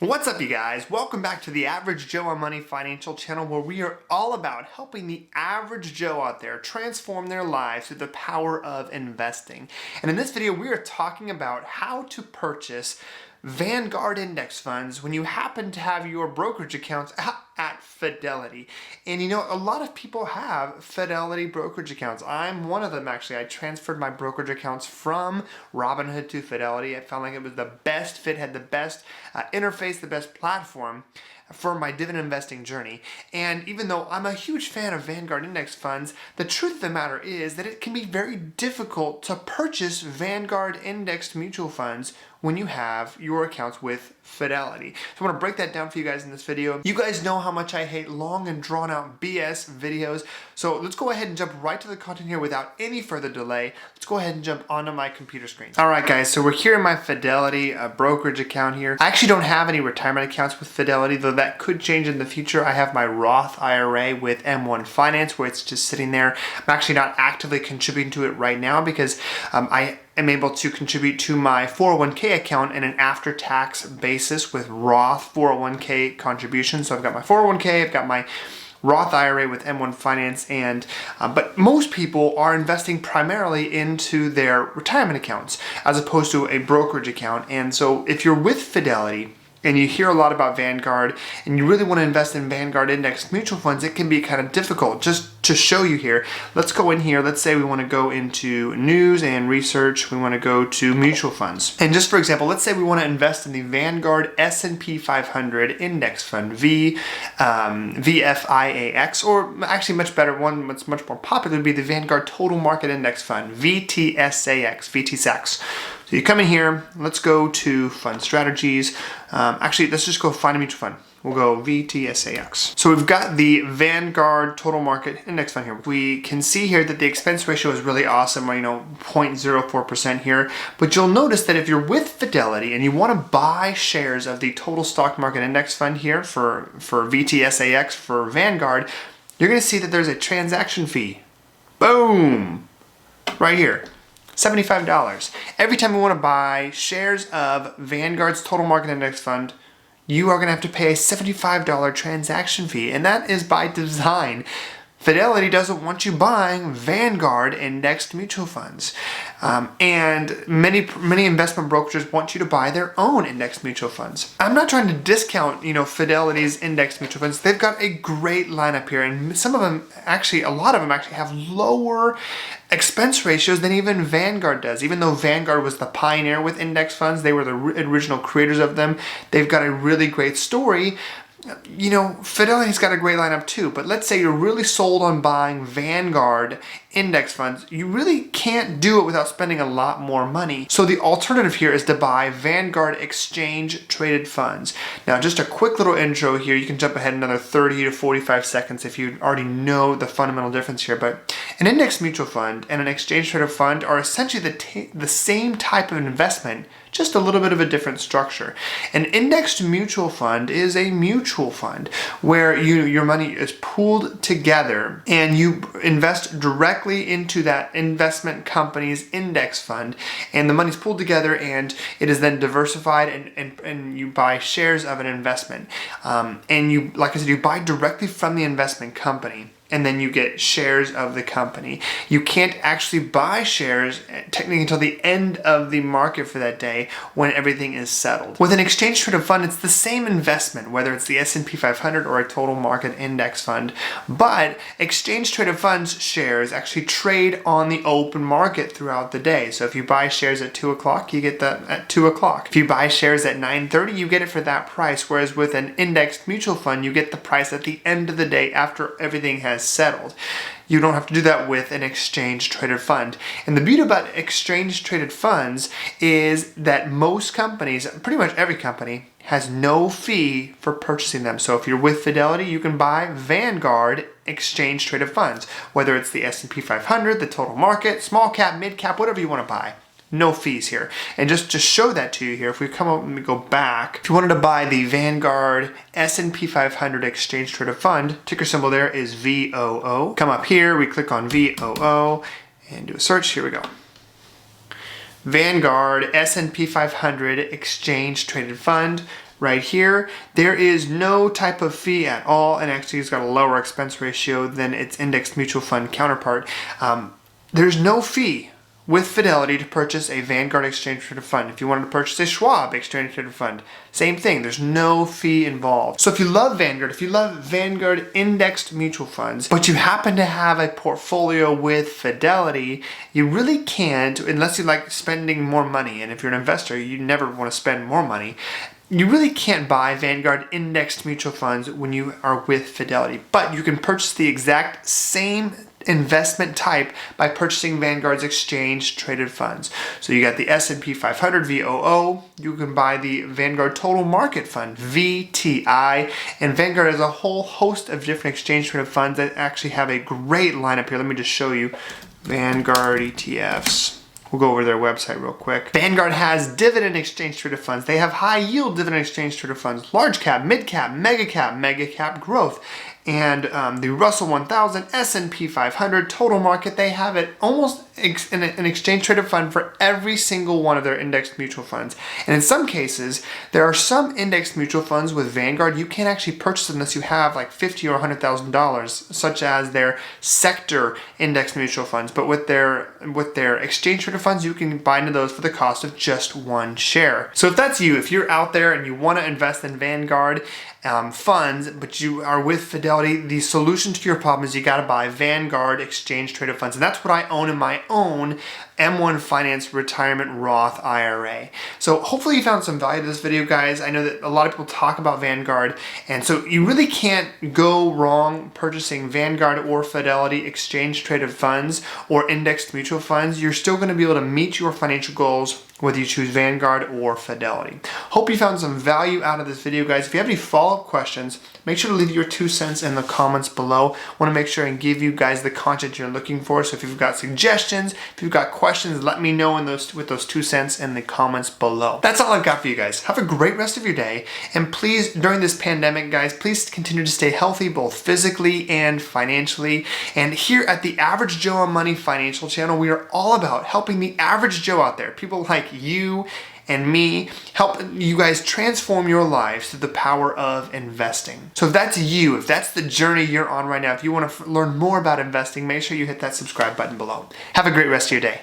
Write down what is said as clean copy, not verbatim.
What's up, you guys? Welcome back to the Average Joe on Money Financial Channel, where we are all about helping the average Joe out there transform their lives through the power of investing. And in this video, we are talking about how to purchase Vanguard Index Funds when you happen to have your brokerage accounts at Fidelity. And you know, a lot of people have Fidelity brokerage accounts. I'm one of them, actually. I transferred my brokerage accounts from Robinhood to Fidelity. I felt like it was the best fit, had the best interface, the best platform for my dividend investing journey. And even though I'm a huge fan of Vanguard Index Funds, the truth of the matter is that it can be very difficult to purchase Vanguard Indexed mutual funds when you have your accounts with Fidelity. So I want to break that down for you guys in this video. You guys know how much I hate long and drawn out BS videos. So let's go ahead and jump right to the content here without any further delay. Let's go ahead and jump onto my computer screen. All right, guys, so we're here in my Fidelity brokerage account here. I actually don't have any retirement accounts with Fidelity, though that could change in the future. I have my Roth IRA with M1 Finance, where it's just sitting there. I'm actually not actively contributing to it right now because I am able to contribute to my 401k account in an after-tax basis with Roth 401k contributions. So I've got my 401k, I've got my Roth IRA with M1 Finance, and but most people are investing primarily into their retirement accounts as opposed to a brokerage account. And so if you're with Fidelity and you hear a lot about Vanguard and you really want to invest in Vanguard Index mutual funds, it can be kind of difficult. Just to show you here, let's go in here. Let's say we want to go into news and research. We want to go to mutual funds. And just for example, let's say we want to invest in the Vanguard S&P 500 Index Fund, VFIAX, or actually much better, one that's much more popular would be the Vanguard Total Market Index Fund, VTSAX. So you come in here, let's go to fund strategies. Actually, let's just go find a mutual fund. We'll go VTSAX. So we've got the Vanguard Total Market Index Fund here. We can see here that the expense ratio is really awesome, 0.04% here. But you'll notice that if you're with Fidelity and you want to buy shares of the Total Stock Market Index Fund here for VTSAX for Vanguard, you're going to see that there's a transaction fee. Boom! Right here. $75. Every time you want to buy shares of Vanguard's Total Market Index Fund, you are going to have to pay a $75 transaction fee, and that is by design. Fidelity doesn't want you buying Vanguard indexed mutual funds. And many investment brokerages want you to buy their own indexed mutual funds. I'm not trying to discount, Fidelity's indexed mutual funds. They've got a great lineup here, and some of them actually, a lot of them actually have lower expense ratios than even Vanguard does. Even though Vanguard was the pioneer with index funds, they were the original creators of them. They've got a really great story. Fidelity's got a great lineup too, but let's say you're really sold on buying Vanguard index funds. You really can't do it without spending a lot more money. So the alternative here is to buy Vanguard exchange traded funds. Now, just a quick little intro here. You can jump ahead another 30 to 45 seconds if you already know the fundamental difference here, but an index mutual fund and an exchange traded fund are essentially the same type of investment, just a little bit of a different structure. An indexed mutual fund is a mutual fund where your money is pooled together and you invest directly into that investment company's index fund, and the money's pooled together and it is then diversified, and you buy shares of an investment. And you, like I said, you buy directly from the investment company, and then you get shares of the company. You can't actually buy shares technically until the end of the market for that day when everything is settled. With an exchange traded fund, it's the same investment, whether it's the S&P 500 or a total market index fund, but exchange traded funds shares actually trade on the open market throughout the day. So if you buy shares at 2 o'clock, you get that at 2 o'clock. If you buy shares at 9:30, you get it for that price, whereas with an indexed mutual fund, you get the price at the end of the day after everything has settled. You don't have to do that with an exchange traded fund. And the beauty about exchange traded funds is that most companies, pretty much every company, has no fee for purchasing them. So if you're with Fidelity, you can buy Vanguard exchange traded funds, whether it's the S&P 500, the total market, small cap, mid cap, whatever you want to buy. No fees here. And just to show that to you here, if we come up and we go back, if you wanted to buy the Vanguard S&P 500 Exchange Traded Fund, ticker symbol there is VOO. Come up here, we click on VOO and do a search. Here we go. Vanguard S&P 500 Exchange Traded Fund. right here, there is no type of fee at all, and actually it's got a lower expense ratio than its indexed mutual fund counterpart. There's no fee with Fidelity to purchase a Vanguard exchange traded fund. If you wanted to purchase a Schwab exchange traded fund, same thing. There's no fee involved. So if you love Vanguard, if you love Vanguard indexed mutual funds, but you happen to have a portfolio with Fidelity, you really can't, unless you like spending more money. And if you're an investor, you never want to spend more money. You really can't buy Vanguard indexed mutual funds when you are with Fidelity, but you can purchase the exact same investment type by purchasing Vanguard's exchange traded funds. So you got the S&P 500 VOO, you can buy the Vanguard Total Market Fund VTI, and Vanguard has a whole host of different exchange traded funds that actually have a great lineup here. Let me just show you Vanguard ETFs. We'll go over to their website real quick. Vanguard has dividend exchange traded funds. They have high yield dividend exchange traded funds, large cap, mid cap, mega cap growth. And the Russell 1000, S&P 500, total market, they have it almost an exchange traded fund for every single one of their indexed mutual funds. And in some cases, there are some indexed mutual funds with Vanguard you can't actually purchase unless you have like $50,000 or $100,000, such as their sector indexed mutual funds. But with their exchange traded funds, you can buy into those for the cost of just one share. So if that's you, if you're out there and you want to invest in Vanguard funds, but you are with Fidelity, the solution to your problem is you got to buy Vanguard exchange traded funds. And that's what I own in my own M1 Finance Retirement Roth IRA. So hopefully you found some value to this video, guys. I know that a lot of people talk about Vanguard, and so you really can't go wrong purchasing Vanguard or Fidelity exchange traded funds or indexed mutual funds. You're still going to be able to meet your financial goals whether you choose Vanguard or Fidelity. Hope you found some value out of this video, guys. If you have any follow-up questions, make sure to leave your 2 cents in the comments below. I want to make sure and give you guys the content you're looking for. So if you've got suggestions, if you've got questions, let me know with those 2 cents in the comments below. That's all I've got for you guys. Have a great rest of your day. And please, during this pandemic, guys, please continue to stay healthy, both physically and financially. And here at the Average Joe on Money Financial Channel, we are all about helping the average Joe out there, people like you and me, help you guys transform your lives through the power of investing. So if that's you, if that's the journey you're on right now, if you want to learn more about investing, make sure you hit that subscribe button below. Have a great rest of your day.